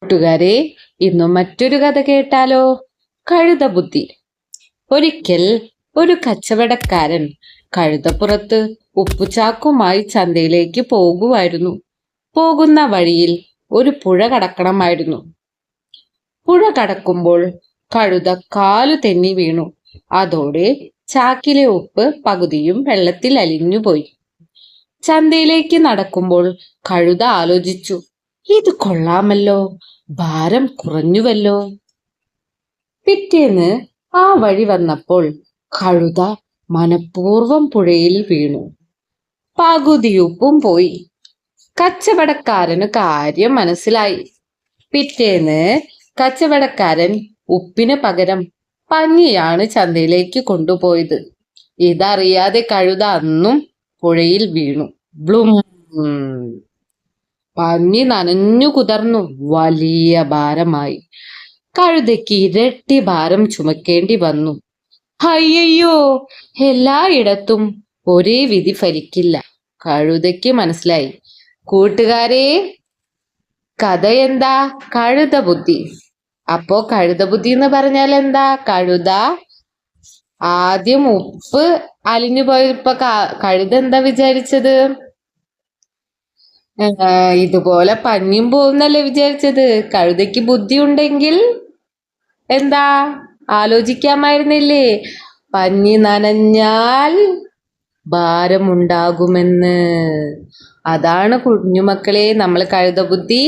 കൂട്ടുകാരെ, ഇന്നും മറ്റൊരു കഥ കേട്ടാലോ? കഴുതബുദ്ധി. ഒരിക്കൽ ഒരു കച്ചവടക്കാരൻ കഴുതപ്പുറത്ത് ഉപ്പുചാക്കുമായി ചന്തയിലേക്ക് പോകുമായിരുന്നു. പോകുന്ന വഴിയിൽ ഒരു പുഴ കടക്കണമായിരുന്നു. പുഴ കടക്കുമ്പോൾ കഴുത കാലു തെന്നി വീണു. അതോടെ ചാക്കിലെ ഉപ്പ് പകുതിയും വെള്ളത്തിൽ അലിഞ്ഞുപോയി. ചന്തയിലേക്ക് നടക്കുമ്പോൾ കഴുത ആലോചിച്ചു, ഇത് കൊള്ളാമല്ലോ, ഭാരം കുറഞ്ഞുവല്ലോ. പിറ്റേന്ന് ആ വഴി വന്നപ്പോൾ കഴുത മനഃപൂർവ്വം പുഴയിൽ വീണു. പകുതിയുപ്പും പോയി. കച്ചവടക്കാരന് കാര്യം മനസ്സിലായി. പിറ്റേന്ന് കച്ചവടക്കാരൻ ഉപ്പിന് പകരം പഞ്ഞിയാണ് ചന്തയിലേക്ക് കൊണ്ടുപോയത്. ഇതറിയാതെ കഴുത അന്നും പുഴയിൽ വീണു. ബ്ലും! പഞ്ഞി നനഞ്ഞു കുതിർന്നു വലിയ ഭാരമായി. കഴുതയ്ക്ക് ഇരട്ടി ഭാരം ചുമക്കേണ്ടി വന്നു. അയ്യോ, എല്ലായിടത്തും ഒരേ വിധി ഫലിക്കില്ല. കഴുതയ്ക്ക് മനസ്സിലായി. കൂട്ടുകാരെ, കഥ എന്താ? കഴുതബുദ്ധി. അപ്പോ കഴുതബുദ്ധി എന്ന് പറഞ്ഞാൽ എന്താ? കഴുത ആദ്യം ഉപ്പ് അലിഞ്ഞു പോയപ്പോ കഴുത എന്താ വിചാരിച്ചത്? ഇതുപോലെ പഞ്ഞിയും പോകുന്നല്ലേ വിചാരിച്ചത്. കഴുതയ്ക്ക് ബുദ്ധി ഉണ്ടെങ്കിൽ എന്താ ആലോചിക്കാമായിരുന്നില്ലേ? പഞ്ഞി നനഞ്ഞാൽ ഭാരമുണ്ടാകുമെന്ന്. അതാണ് കുഞ്ഞുമക്കളെ നമ്മൾ കഴുതബുദ്ധി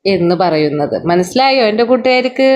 എന്ന് പറയുന്നത്. മനസ്സിലായോ എൻ്റെ കൂട്ടുകാർക്ക്?